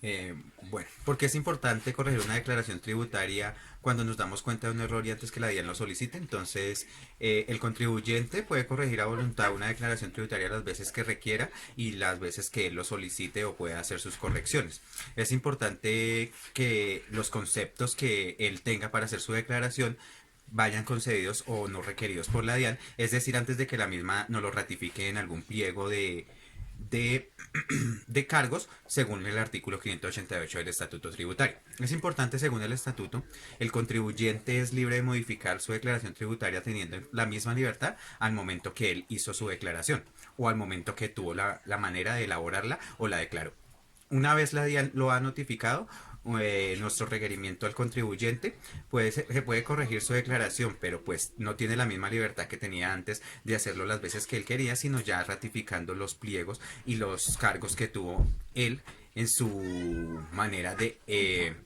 Eh, bueno, porque es importante corregir una declaración tributaria cuando nos damos cuenta de un error y antes que la DIAN lo solicite. Entonces, el contribuyente puede corregir a voluntad una declaración tributaria las veces que requiera y las veces que él lo solicite o pueda hacer sus correcciones. Es importante que los conceptos que él tenga para hacer su declaración vayan concedidos o no requeridos por la DIAN, es decir, antes de que la misma no lo ratifique en algún pliego de de cargos según el artículo 588 del Estatuto Tributario. Es importante, según el Estatuto, el contribuyente es libre de modificar su declaración tributaria teniendo la misma libertad al momento que él hizo su declaración o al momento que tuvo la manera de elaborarla o la declaró. Una vez la DIAN lo ha notificado, nuestro requerimiento al contribuyente, se puede corregir su declaración, pero pues no tiene la misma libertad que tenía antes de hacerlo las veces que él quería, sino ya ratificando los pliegos y los cargos que tuvo él en su manera de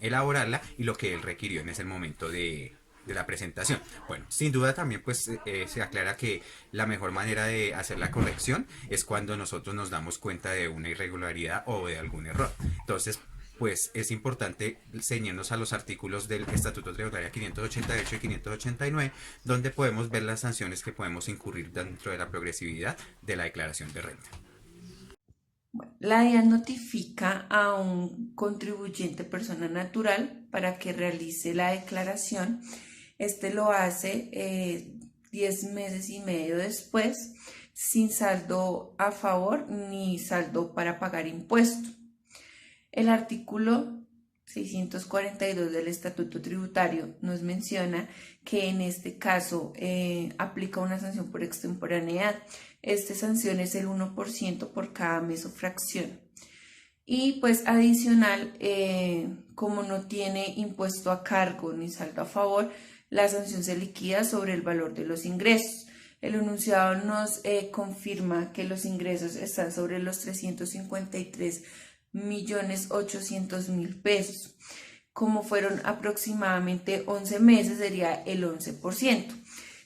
elaborarla y lo que él requirió en ese momento de la presentación. Bueno, sin duda también pues se aclara que la mejor manera de hacer la corrección es cuando nosotros nos damos cuenta de una irregularidad o de algún error. Entonces, pues es importante ceñirnos a los artículos del Estatuto Tributario 588 y 589, donde podemos ver las sanciones que podemos incurrir dentro de la progresividad de la declaración de renta. Bueno, la DIAN notifica a un contribuyente persona natural para que realice la declaración. Este lo hace 10 meses y medio después, sin saldo a favor ni saldo para pagar impuesto. El artículo 642 del Estatuto Tributario nos menciona que en este caso aplica una sanción por extemporaneidad. Esta sanción es el 1% por cada mes o fracción. Y pues adicional, como no tiene impuesto a cargo ni saldo a favor, la sanción se liquida sobre el valor de los ingresos. El enunciado nos confirma que los ingresos están sobre los 353.800.000 pesos. Como fueron aproximadamente 11 meses, sería el 11%.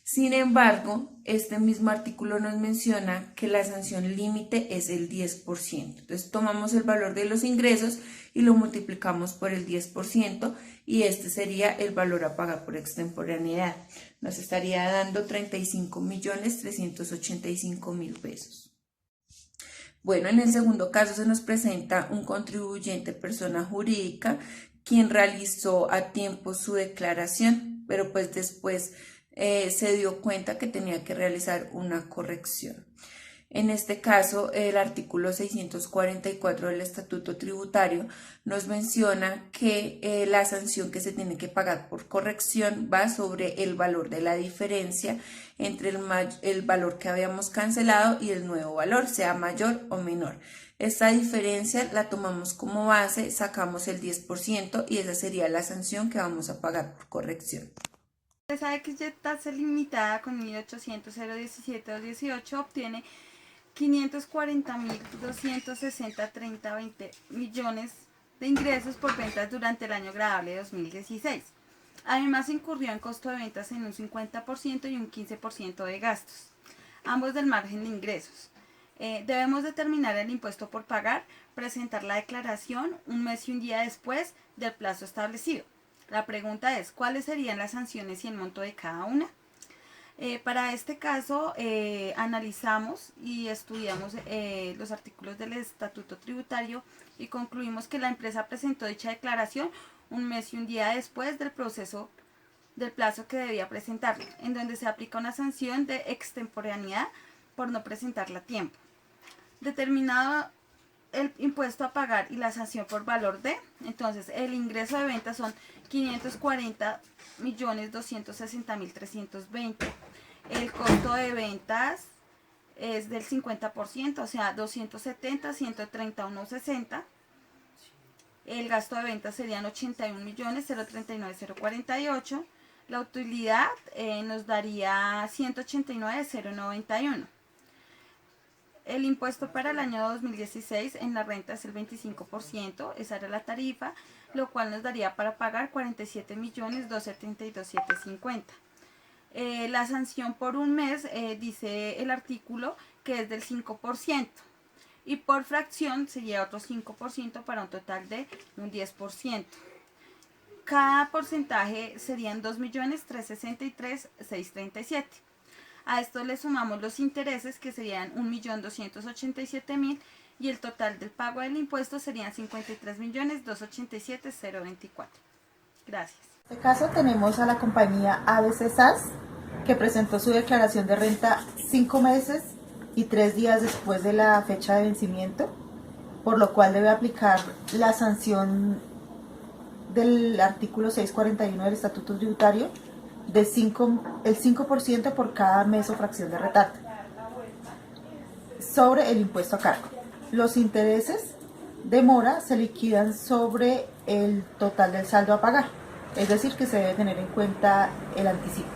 Sin embargo, este mismo artículo nos menciona que la sanción límite es el 10%. Entonces tomamos el valor de los ingresos y lo multiplicamos por el 10% y este sería el valor a pagar por extemporaneidad. Nos estaría dando 35.385.000 pesos. Bueno, en el segundo caso se nos presenta un contribuyente persona jurídica quien realizó a tiempo su declaración, pero pues después se dio cuenta que tenía que realizar una corrección. En este caso, el artículo 644 del Estatuto Tributario nos menciona que la sanción que se tiene que pagar por corrección va sobre el valor de la diferencia entre el valor que habíamos cancelado y el nuevo valor, sea mayor o menor. Esta diferencia la tomamos como base, sacamos el 10% y esa sería la sanción que vamos a pagar por corrección. Esa XY tasa limitada con 1800.017.18 obtiene 540.260.30.20 millones de ingresos por ventas durante el año grabable de 2016. Además, incurrió en costo de ventas en un 50% y un 15% de gastos, ambos del margen de ingresos. Debemos determinar el impuesto por pagar, presentar la declaración un mes y un día después del plazo establecido. La pregunta es, ¿cuáles serían las sanciones y el monto de cada una? Para este caso, analizamos y estudiamos los artículos del Estatuto Tributario y concluimos que la empresa presentó dicha declaración un mes y un día después del plazo que debía presentarla, en donde se aplica una sanción de extemporaneidad por no presentarla a tiempo. Determinado el impuesto a pagar y la sanción por valor de, entonces el ingreso de ventas son 540.260.320. El costo de ventas es del 50%, o sea, 270, 131.60. El gasto de ventas serían 81.039.048. La utilidad nos daría 189.091. El impuesto para el año 2016 en la renta es el 25%, esa era la tarifa, lo cual nos daría para pagar 47.272.750. La sanción por un mes, dice el artículo, que es del 5%. y por fracción se lleva otro 5% para un total de un 10%. Cada porcentaje serían 2.363.637. A esto le sumamos los intereses, que serían 1.287.000, y el total del pago del impuesto serían 53.287.024. Gracias. En este caso tenemos a la compañía ABC SAS, que presentó su declaración de renta 5 meses y 3 días después de la fecha de vencimiento, por lo cual debe aplicar la sanción del artículo 641 del Estatuto Tributario de el 5% por cada mes o fracción de retardo sobre el impuesto a cargo. Los intereses de mora se liquidan sobre el total del saldo a pagar, es decir, que se debe tener en cuenta el anticipo.